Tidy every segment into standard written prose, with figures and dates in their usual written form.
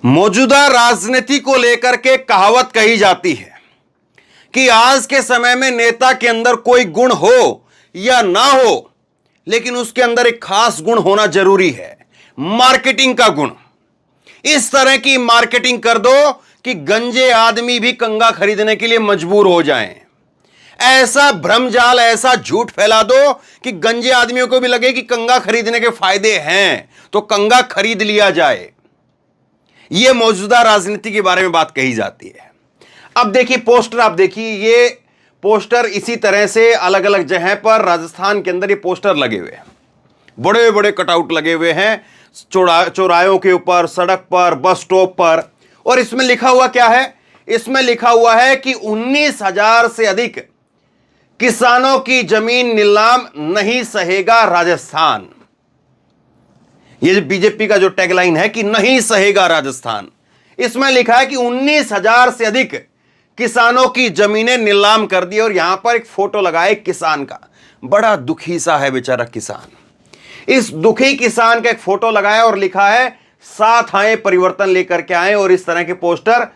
मौजूदा राजनीति को लेकर के कहावत कही जाती है कि आज के समय में नेता के अंदर कोई गुण हो या ना हो, लेकिन उसके अंदर एक खास गुण होना जरूरी है, मार्केटिंग का गुण। इस तरह की मार्केटिंग कर दो कि गंजे आदमी भी कंगा खरीदने के लिए मजबूर हो जाएं। ऐसा भ्रमजाल, ऐसा झूठ फैला दो कि गंजे आदमियों को भी लगे कि कंगा खरीदने के फायदे हैं, तो कंगा खरीद लिया जाए। यह मौजूदा राजनीति के बारे में बात कही जाती है। अब देखिए पोस्टर, आप देखिए ये पोस्टर इसी तरह से अलग अलग जगह पर राजस्थान के अंदर ये पोस्टर लगे हुए हैं, बड़े बड़े कटआउट लगे हुए हैं चौरायों के ऊपर, सड़क पर, बस स्टॉप पर। और इसमें लिखा हुआ क्या है? इसमें लिखा हुआ है कि 19,000 से अधिक किसानों की जमीन नीलाम नहीं सहेगा राजस्थान। ये बीजेपी का जो टैगलाइन है कि नहीं सहेगा राजस्थान, इसमें लिखा है कि 19,000 से अधिक किसानों की जमीनें नीलाम कर दी। और यहां पर एक फोटो लगाए किसान का, बड़ा दुखी सा है बेचारा किसान। इस दुखी किसान का एक फोटो लगाया और लिखा है साथ आए परिवर्तन लेकर के आए। और इस तरह के पोस्टर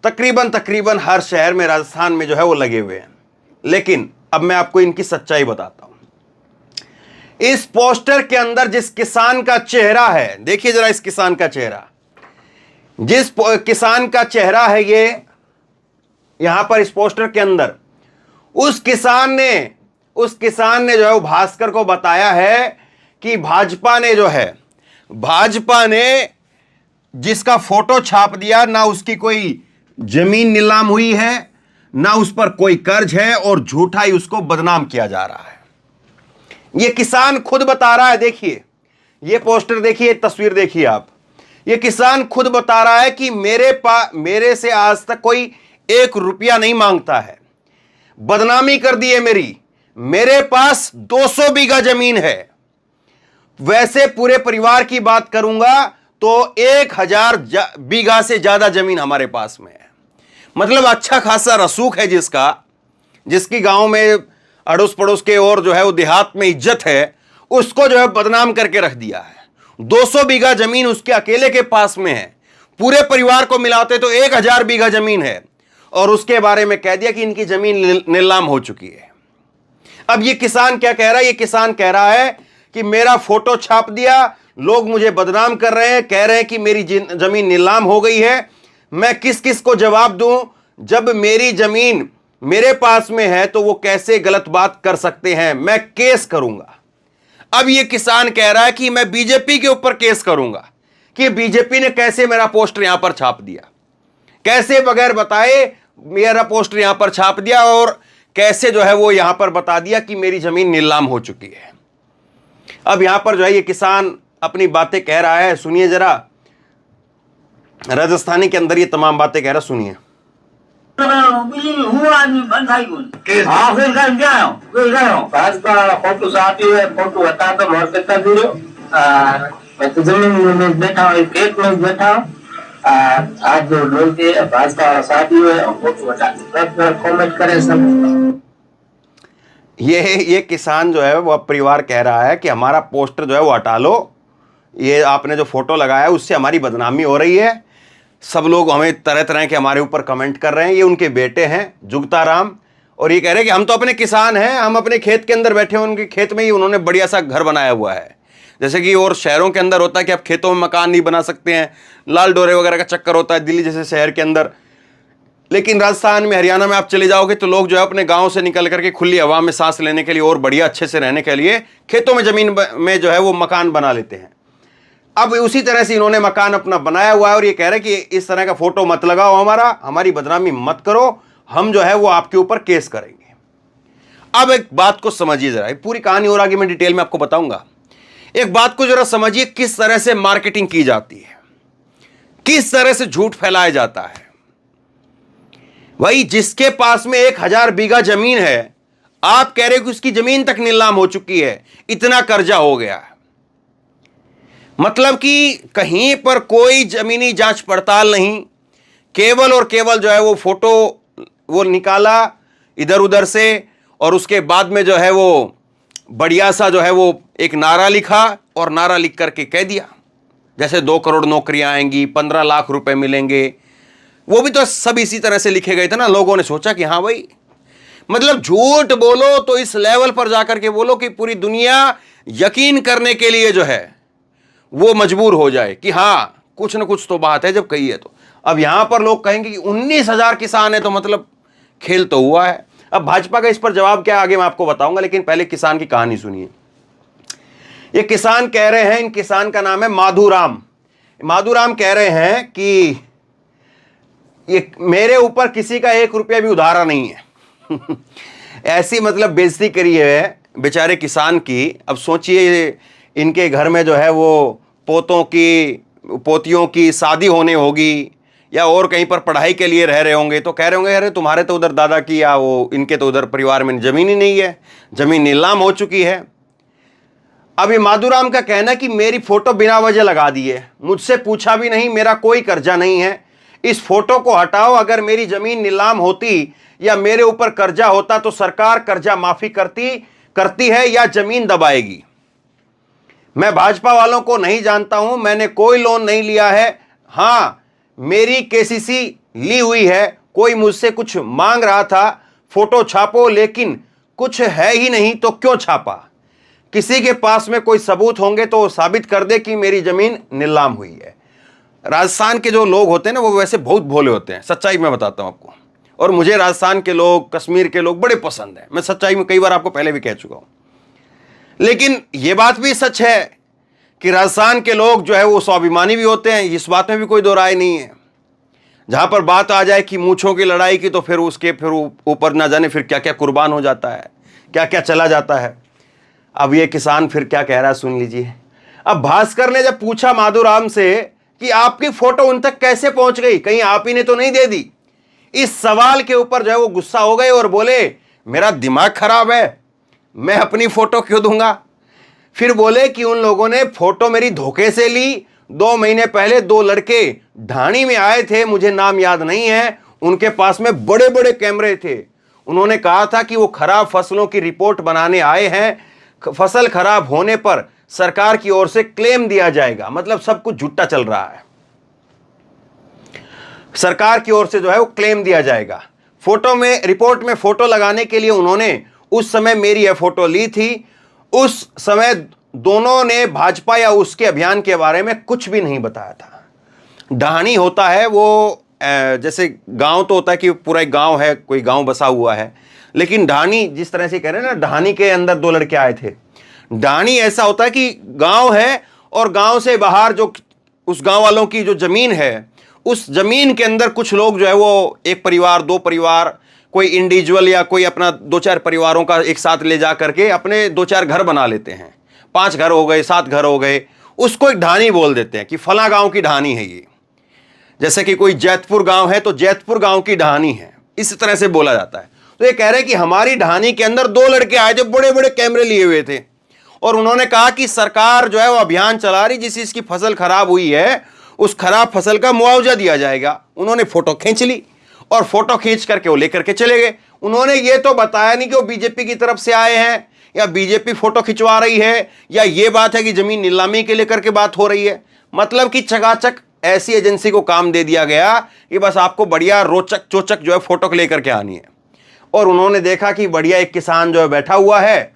तकरीबन हर शहर में राजस्थान में जो है वो लगे हुए हैं। लेकिन अब मैं आपको इनकी सच्चाई बताता हूं। इस पोस्टर के अंदर जिस किसान का चेहरा है, देखिए जरा इस किसान का चेहरा, जिस किसान का चेहरा है ये यहां पर इस पोस्टर के अंदर, उस किसान ने जो है वो भास्कर को बताया है कि भाजपा ने जिसका फोटो छाप दिया, ना उसकी कोई जमीन नीलाम हुई है, ना उस पर कोई कर्ज है, और झूठा ही उसको बदनाम किया जा रहा है। यह किसान खुद बता रहा है। देखिए ये पोस्टर, देखिए तस्वीर देखिए आप, ये किसान खुद बता रहा है कि मेरे से आज तक कोई 1 रुपया नहीं मांगता है, बदनामी कर दी है मेरे पास 200 बीघा जमीन है। वैसे पूरे परिवार की बात करूंगा तो 1000 बीघा से ज्यादा जमीन हमारे पास में है। मतलब अच्छा खासा रसूख है जिसकी गांव में अड़ोस पड़ोस के और जो है वो देहात में इज्जत है, उसको जो है बदनाम करके रख दिया है। 200 बीघा जमीन उसके अकेले के पास में है, पूरे परिवार को मिलाते तो 1000 बीघा जमीन है, और उसके बारे में कह दिया कि इनकी जमीन नीलाम हो चुकी है। अब ये किसान क्या कह रहा है? ये किसान कह रहा है कि मेरा फोटो छाप दिया, लोग मुझे बदनाम कर रहे हैं, कह रहे हैं कि मेरी जमीन नीलाम हो गई है। मैं किस किस को जवाब दूं? जब मेरी जमीन मेरे पास में है तो वो कैसे गलत बात कर सकते हैं? मैं केस करूंगा। अब ये किसान कह रहा है कि मैं बीजेपी के ऊपर केस करूंगा कि बीजेपी ने कैसे मेरा पोस्टर यहां पर छाप दिया, कैसे बगैर बताए मेरा पोस्टर यहां पर छाप दिया, और कैसे जो है वो यहां पर बता दिया कि मेरी जमीन नीलाम हो चुकी है। अब यहां पर जो है ये किसान अपनी बातें कह रहा है, सुनिए जरा। राजस्थानी के अंदर ये तमाम बातें कह रहा, सुनिए। फोटो साथी है, फोटो हटा दो, घर से कर दो। मैं तो जमीन में बैठा हूँ, खेत में बैठा हूँ। आज जो लोग भाजपा साथी है, फोटो हटा दो, कमेंट करें सब। ये किसान जो है वो परिवार कह रहा है कि हमारा पोस्टर जो है वो हटा लो, ये आपने जो फोटो लगाया है उससे हमारी बदनामी हो रही है, सब लोग हमें तरह तरह के हमारे ऊपर कमेंट कर रहे हैं। ये उनके बेटे हैं जुगता राम, और ये कह रहे हैं कि हम तो अपने किसान हैं, हम अपने खेत के अंदर बैठे हैं, उनके खेत में ही उन्होंने बढ़िया सा घर बनाया हुआ है। जैसे कि और शहरों के अंदर होता है कि आप खेतों में मकान नहीं बना सकते हैं, लाल डोरे वगैरह का चक्कर होता है दिल्ली जैसे शहर के अंदर। लेकिन राजस्थान में, हरियाणा में आप चले जाओगे तो लोग जो है अपने गांव से निकल करके खुली हवा में सांस लेने के लिए और बढ़िया अच्छे से रहने के लिए खेतों में जमीन में जो है वो मकान बना लेते हैं। अब उसी तरह से इन्होंने मकान अपना बनाया हुआ है, और ये कह रहे हैं कि इस तरह का फोटो मत लगाओ, हमारी बदनामी मत करो, हम जो है वो आपके ऊपर केस करेंगे। अब एक बात को समझिए जरा, पूरी कहानी और आगे मैं डिटेल में आपको बताऊंगा। एक बात को जरा समझिए, किस तरह से मार्केटिंग की जाती है, किस तरह से झूठ फैलाया जाता है। भाई जिसके पास में 1000 बीघा जमीन है, आप कह रहे हो कि उसकी जमीन तक नीलाम हो चुकी है, इतना कर्जा हो गया है। मतलब कि कहीं पर कोई जमीनी जांच पड़ताल नहीं, केवल और केवल जो है वो फोटो वो निकाला इधर उधर से, और उसके बाद में जो है वो बढ़िया सा जो है वो एक नारा लिखा, और नारा लिख करके कह दिया जैसे 2 करोड़ नौकरियां आएंगी, 15 लाख रुपए मिलेंगे, वो भी तो सब इसी तरह से लिखे गए थे ना। लोगों ने सोचा कि हाँ भाई, मतलब झूठ बोलो तो इस लेवल पर जाकर के बोलो कि पूरी दुनिया यकीन करने के लिए जो है वो मजबूर हो जाए कि हाँ कुछ ना कुछ तो बात है जब कही है तो। अब यहां पर लोग कहेंगे कि 19,000 किसान है तो मतलब खेल तो हुआ है। अब भाजपा का इस पर जवाब क्या आगे मैं आपको बताऊंगा, लेकिन पहले किसान की कहानी सुनिए। ये किसान कह रहे हैं, इन किसान का नाम है माधुराम। माधुराम कह रहे हैं कि ये मेरे ऊपर किसी का 1 रुपया भी उधारा नहीं है। ऐसी मतलब बेइज्जती करी है बेचारे किसान की। अब सोचिए इनके घर में जो है वो पोतों की पोतियों की शादी होने होगी या और कहीं पर पढ़ाई के लिए रह रहे होंगे, तो कह रहे होंगे अरे तुम्हारे तो उधर दादा की या वो इनके तो उधर परिवार में ज़मीन ही नहीं है, ज़मीन नीलाम हो चुकी है। अब ये माधुराम का कहना है कि मेरी फोटो बिना वजह लगा दी है, मुझसे पूछा भी नहीं, मेरा कोई कर्जा नहीं है, इस फोटो को हटाओ। अगर मेरी ज़मीन नीलाम होती या मेरे ऊपर कर्जा होता तो सरकार कर्जा माफ़ी करती है या ज़मीन दबाएगी। मैं भाजपा वालों को नहीं जानता हूं, मैंने कोई लोन नहीं लिया है। हां, मेरी केसीसी ली हुई है, कोई मुझसे कुछ मांग रहा था फोटो छापो, लेकिन कुछ है ही नहीं तो क्यों छापा। किसी के पास में कोई सबूत होंगे तो साबित कर दे कि मेरी जमीन नीलाम हुई है। राजस्थान के जो लोग होते हैं ना वो वैसे बहुत भोले होते हैं, सच्चाई मैं बताता हूं आपको। और मुझे राजस्थान के लोग, कश्मीर के लोग बड़े पसंद हैं, मैं सच्चाई में कई बार आपको पहले भी कह चुका हूं। लेकिन यह बात भी सच है कि राजस्थान के लोग जो है वो स्वाभिमानी भी होते हैं, इस बात में भी कोई दो राय नहीं है। जहां पर बात आ जाए कि मूंछों की लड़ाई की तो फिर ऊपर ना जाने फिर क्या क्या कुर्बान हो जाता है, क्या क्या चला जाता है। अब ये किसान फिर क्या कह रहा है सुन लीजिए। अब भास्कर ने जब पूछा माधुराम से कि आपकी फोटो उन तक कैसे पहुंच गई, कहीं आप ही ने तो नहीं दे दी, इस सवाल के ऊपर जो है वो गुस्सा हो गए और बोले मेरा दिमाग खराब है, मैं अपनी फोटो क्यों दूंगा। फिर बोले कि उन लोगों ने फोटो मेरी धोखे से ली। 2 महीने पहले 2 लड़के ढाणी में आए थे, मुझे नाम याद नहीं है, उनके पास में बड़े बड़े कैमरे थे। उन्होंने कहा था कि वो खराब फसलों की रिपोर्ट बनाने आए हैं, फसल खराब होने पर सरकार की ओर से क्लेम दिया जाएगा। मतलब सब कुछ झूठा चल रहा है, सरकार की ओर से जो है वो क्लेम दिया जाएगा। फोटो में, रिपोर्ट में फोटो लगाने के लिए उन्होंने उस समय मेरी यह फोटो ली थी। उस समय दोनों ने भाजपा या उसके अभियान के बारे में कुछ भी नहीं बताया था। ढाणी होता है वो जैसे गांव तो होता है कि पूरा एक गांव है, कोई गांव बसा हुआ है, लेकिन ढाणी जिस तरह से कह रहे हैं ना, ढाणी के अंदर 2 लड़के आए थे। ढाणी ऐसा होता है कि गांव है और गांव से बाहर जो उस गांव वालों की जो जमीन है, उस जमीन के अंदर कुछ लोग जो है वो 1 परिवार 2 परिवार, कोई इंडिविजुअल या कोई अपना 2-4 परिवारों का एक साथ ले जा करके अपने 2-4 घर बना लेते हैं। 5 घर हो गए, 7 घर हो गए, उसको एक ढाणी बोल देते हैं कि फला गांव की ढाणी है ये। जैसे कि कोई जैतपुर गांव है तो जैतपुर गांव की ढाणी है, इस तरह से बोला जाता है। तो ये कह रहे हैं कि हमारी ढाणी के अंदर 2 लड़के आए जो बड़े बड़े कैमरे लिए हुए थे और उन्होंने कहा कि सरकार जो है वो अभियान चला रही, जिस इसकी फसल खराब हुई है उस खराब फसल का मुआवजा दिया जाएगा। उन्होंने फोटो खींच ली और फोटो खींच करके वो लेकर के चले गए। उन्होंने ये तो बताया नहीं कि वो बीजेपी की तरफ से आए हैं या बीजेपी फोटो खिंचवा रही है या ये बात है कि जमीन नीलामी के लेकर के बात हो रही है। मतलब कि चकाचक ऐसी एजेंसी को काम दे दिया गया कि बस आपको बढ़िया रोचक चोचक जो है फोटो लेकर के आनी है। और उन्होंने देखा कि बढ़िया एक किसान जो है बैठा हुआ है,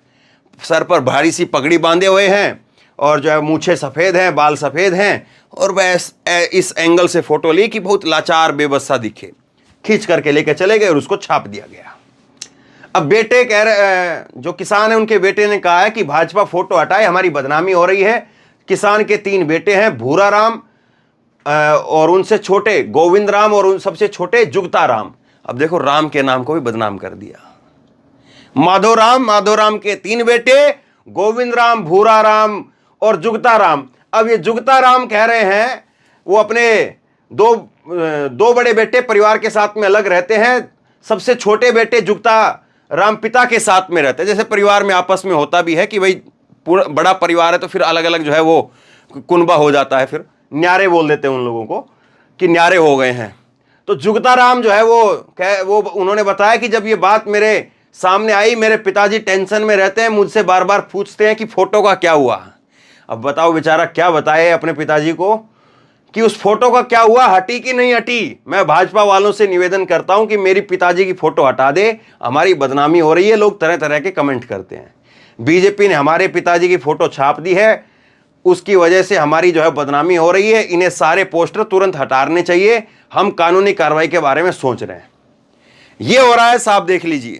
सर पर भारी सी पगड़ी बांधे हुए हैं और जो है मूछें सफ़ेद हैं, बाल सफ़ेद हैं, और वह इस एंगल से फोटो ली कि बहुत लाचार बेबसा दिखे। खींच करके लेके चले गए और उसको छाप दिया गया। अब बेटे कह रहे, जो किसान है उनके बेटे ने कहा है कि भाजपा फोटो हटाए, हमारी बदनामी हो रही है। किसान के 3 बेटे हैं, भूरा राम और उनसे छोटे गोविंद राम और उन सबसे छोटे जुगता राम। अब देखो राम के नाम को भी बदनाम कर दिया। माधोराम के 3 बेटे, गोविंद राम, भूरा राम और जुगता राम। अब ये जुगता राम कह रहे हैं वो अपने दो बड़े बेटे परिवार के साथ में अलग रहते हैं, सबसे छोटे बेटे जुगता राम पिता के साथ में रहते हैं। जैसे परिवार में आपस में होता भी है कि भाई पूरा बड़ा परिवार है तो फिर अलग अलग जो है वो कुनबा हो जाता है, फिर न्यारे बोल देते हैं उन लोगों को कि न्यारे हो गए हैं। तो जुगता राम जो है वो उन्होंने बताया कि जब ये बात मेरे सामने आई, मेरे पिताजी टेंशन में रहते हैं, मुझसे बार बार पूछते हैं कि फोटो का क्या हुआ। अब बताओ बेचारा क्या बताए अपने पिताजी को कि उस फोटो का क्या हुआ, हटी कि नहीं हटी। मैं भाजपा वालों से निवेदन करता हूं कि मेरी पिताजी की फोटो हटा दे, हमारी बदनामी हो रही है। लोग तरह तरह के कमेंट करते हैं। बीजेपी ने हमारे पिताजी की फोटो छाप दी है, उसकी वजह से हमारी जो है बदनामी हो रही है। इन्हें सारे पोस्टर तुरंत हटाने चाहिए। हम कानूनी कार्रवाई के बारे में सोच रहे हैं। यह हो रहा है साहब, देख लीजिए।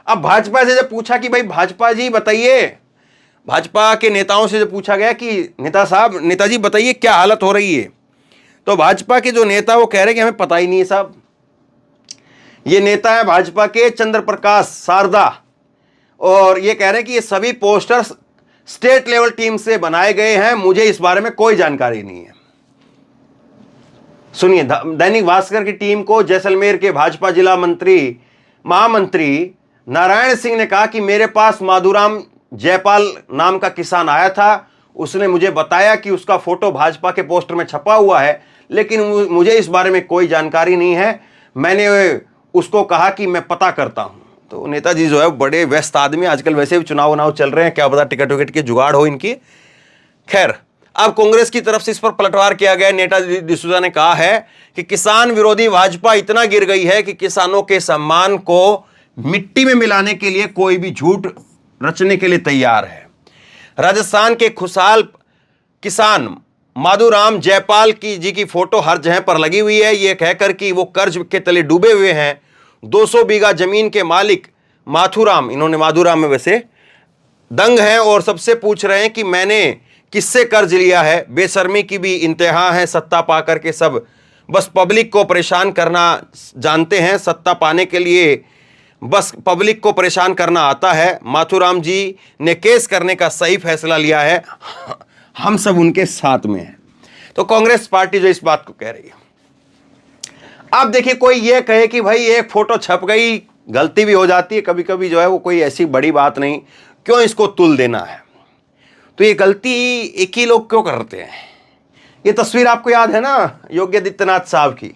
अब भाजपा से जब पूछा कि भाई भाजपा जी बताइए, भाजपा के नेताओं से जब पूछा गया कि नेताजी बताइए क्या हालत हो रही है, तो भाजपा के जो नेता वो कह रहे कि हमें पता ही नहीं है साहब। ये नेता है भाजपा के चंद्र प्रकाश शारदा, और ये कह रहे हैं कि ये सभी पोस्टर्स स्टेट लेवल टीम से बनाए गए हैं, मुझे इस बारे में कोई जानकारी नहीं है। सुनिए, दैनिक भास्कर की टीम को जैसलमेर के भाजपा जिला महामंत्री नारायण सिंह ने कहा कि मेरे पास माधुराम जयपाल नाम का किसान आया था, उसने मुझे बताया कि उसका फोटो भाजपा के पोस्टर में छपा हुआ है, लेकिन मुझे इस बारे में कोई जानकारी नहीं है। मैंने उसको कहा कि मैं पता करता हूं। तो नेताजी जो है बड़े व्यस्त आदमी, आजकल वैसे भी चुनाव चल रहे हैं, क्या पता टिकट विकेट के जुगाड़ हो इनकी। खैर, अब कांग्रेस की तरफ से इस पर पलटवार किया गया। नेताजी डिसूजा ने कहा है कि किसान विरोधी भाजपा इतना गिर गई है कि किसानों के सम्मान को मिट्टी में मिलाने के लिए कोई भी झूठ रचने के लिए तैयार है। राजस्थान के खुशहाल किसान माधुराम जयपाल जी की फोटो हर जगह पर लगी हुई है, यह कहकर कि वो कर्ज के तले डूबे हुए हैं। 200 बीघा जमीन के मालिक माथुराम, इन्होंने माधुराम में वैसे दंग हैं और सबसे पूछ रहे हैं कि मैंने किससे कर्ज लिया है। बेशर्मी की भी इंतहा है। सत्ता पाकर के सब बस पब्लिक को परेशान करना जानते हैं, सत्ता पाने के लिए बस पब्लिक को परेशान करना आता है। माथुराम जी ने केस करने का सही फैसला लिया है, हम सब उनके साथ में हैं। तो कांग्रेस पार्टी जो इस बात को कह रही है। अब देखिए, कोई ये कहे कि भाई एक फोटो छप गई, गलती भी हो जाती है कभी कभी, जो है वो कोई ऐसी बड़ी बात नहीं, क्यों इसको तुल देना है। तो ये गलती एक ही लोग क्यों करते हैं। ये तस्वीर आपको याद है ना योगी आदित्यनाथ साहब की।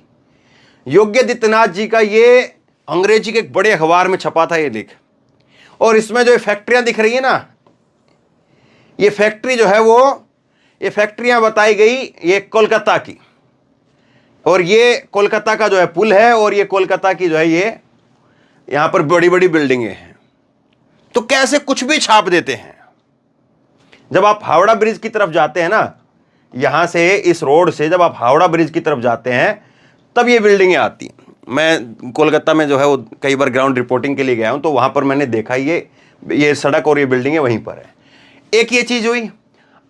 योगी आदित्यनाथ जी का ये अंग्रेजी के एक बड़े अखबार में छपा था ये लेख, और इसमें जो फैक्ट्रियां दिख रही है ना, ये फैक्ट्री जो है ये फैक्ट्रियां बताई गई ये कोलकाता की, और ये कोलकाता का जो है पुल है, और ये कोलकाता की जो है ये यहां पर बड़ी बड़ी बिल्डिंगें हैं। तो कैसे कुछ भी छाप देते हैं। जब आप हावड़ा ब्रिज की तरफ जाते हैं ना, यहां से इस रोड से जब आप हावड़ा ब्रिज की तरफ जाते हैं तब ये बिल्डिंगें आती हैं। मैं कोलकाता में जो है वो कई बार ग्राउंड रिपोर्टिंग के लिए गया हूं, तो वहां पर मैंने देखा ये सड़क और ये बिल्डिंगें वहीं पर है। एक ये चीज हुई।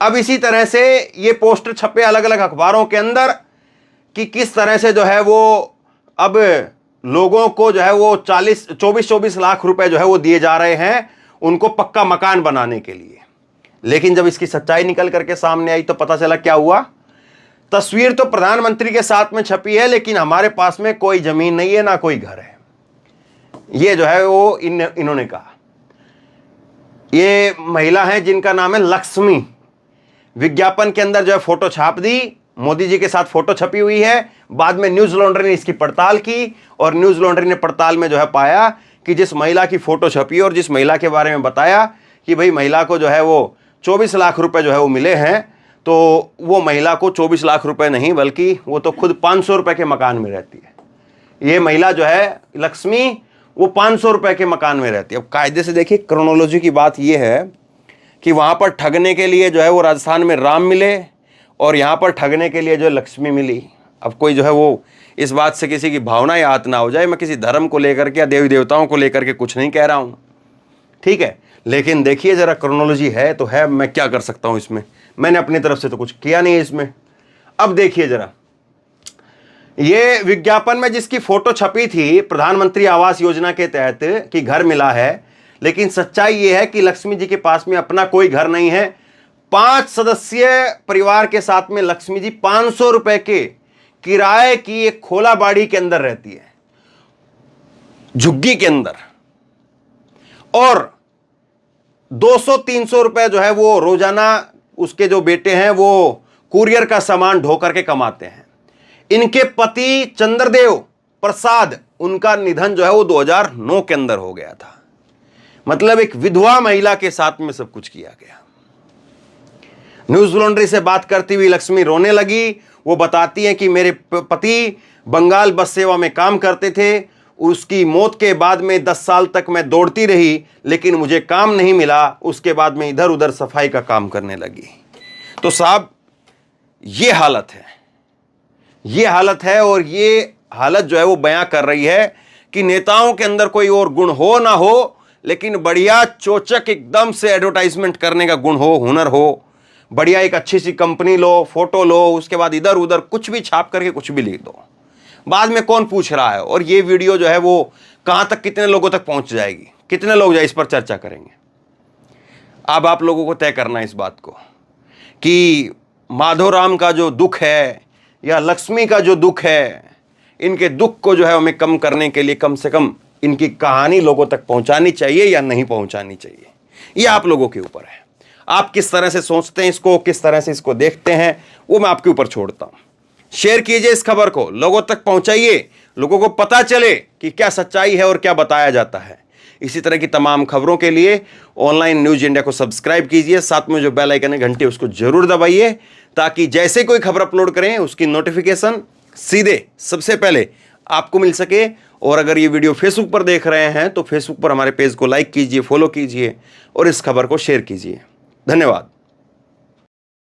अब इसी तरह से ये पोस्टर छपे अलग अलग अखबारों के अंदर कि किस तरह से जो है वो अब लोगों को जो है वो 24 लाख रुपए जो है वो दिए जा रहे हैं उनको पक्का मकान बनाने के लिए। लेकिन जब इसकी सच्चाई निकल करके सामने आई तो पता चला क्या हुआ। तस्वीर तो प्रधानमंत्री के साथ में छपी है, लेकिन हमारे पास में कोई जमीन नहीं है, ना कोई घर है। ये जो है वो इन्होंने कहा। ये महिला है जिनका नाम है लक्ष्मी। विज्ञापन के अंदर जो है फोटो छाप दी, मोदी जी के साथ फोटो छपी हुई है। बाद में न्यूज लॉन्ड्री ने इसकी पड़ताल की, और न्यूज लॉन्ड्री ने पड़ताल में जो है पाया कि जिस महिला की फोटो छपी और जिस महिला के बारे में बताया कि भाई महिला को जो है वो 24 लाख रुपए जो है वो मिले हैं, तो वो महिला को 24 लाख रुपए नहीं, बल्कि वो तो खुद 500 रुपए के मकान में रहती है। ये महिला जो है लक्ष्मी, वो 500 रुपए के मकान में रहती है। अब कायदे से देखिए, क्रोनोलॉजी की बात ये है कि वहां पर ठगने के लिए जो है वो राजस्थान में राम मिले, और यहां पर ठगने के लिए जो लक्ष्मी मिली। अब कोई जो है वो इस बात से किसी की भावना या आहत ना हो जाए। मैं किसी धर्म को लेकर के या देवी देवताओं को लेकर के कुछ नहीं कह रहा हूं, ठीक है। लेकिन देखिए जरा, क्रोनोलॉजी है तो है, मैं क्या कर सकता हूं इसमें। मैंने अपनी तरफ से तो कुछ किया नहीं है इसमें। अब देखिए जरा, ये विज्ञापन में जिसकी फोटो छपी थी प्रधानमंत्री आवास योजना के तहत कि घर मिला है, लेकिन सच्चाई ये है कि लक्ष्मी जी के पास में अपना कोई घर नहीं है। 5 सदस्यीय परिवार के साथ में लक्ष्मी जी 500 रुपए के किराए की एक खोला बाड़ी के अंदर रहती है, झुग्गी के अंदर, और 200-300 रुपए जो है वो रोजाना उसके जो बेटे हैं वो कुरियर का सामान ढो करके कमाते हैं। इनके पति चंद्रदेव प्रसाद, उनका निधन जो है वो 2009 के अंदर हो गया था। मतलब एक विधवा महिला के साथ में सब कुछ किया गया। न्यूज लॉन्ड्री से बात करती हुई लक्ष्मी रोने लगी। वो बताती हैं कि मेरे पति बंगाल बस सेवा में काम करते थे, उसकी मौत के बाद में 10 साल तक मैं दौड़ती रही, लेकिन मुझे काम नहीं मिला। उसके बाद में इधर उधर सफाई का काम करने लगी। तो साहब ये हालत है, ये हालत है। और ये हालत जो है वो बयां कर रही है कि नेताओं के अंदर कोई और गुण हो ना हो, लेकिन बढ़िया चोचक एकदम से एडवर्टाइजमेंट करने का गुण हो, हुनर हो, बढ़िया एक अच्छी सी कंपनी लो, फोटो लो, उसके बाद इधर उधर कुछ भी छाप करके कुछ भी लिख दो, बाद में कौन पूछ रहा है। और ये वीडियो जो है वो कहां तक, कितने लोगों तक पहुंच जाएगी, कितने लोग जो इस पर चर्चा करेंगे। अब आप लोगों को तय करना है इस बात को कि माधोराम का जो दुख है या लक्ष्मी का जो दुख है, इनके दुख को जो है हमें कम करने के लिए कम से कम इनकी कहानी लोगों तक पहुंचानी चाहिए या नहीं पहुंचानी चाहिए, ये आप लोगों के ऊपर है। आप किस तरह से सोचते हैं इसको, किस तरह से इसको देखते हैं, वो मैं आपके ऊपर छोड़ता हूं। शेयर कीजिए इस खबर को, लोगों तक पहुंचाइए, लोगों को पता चले कि क्या सच्चाई है और क्या बताया जाता है। इसी तरह की तमाम खबरों के लिए ऑनलाइन न्यूज इंडिया को सब्सक्राइब कीजिए, साथ में जो बेल आइकन है घंटी उसको जरूर दबाइए, ताकि जैसे कोई खबर अपलोड करें उसकी नोटिफिकेशन सीधे सबसे पहले आपको मिल सके। और अगर ये वीडियो फेसबुक पर देख रहे हैं तो फेसबुक पर हमारे पेज को लाइक कीजिए, फॉलो कीजिए और इस खबर को शेयर कीजिए। धन्यवाद।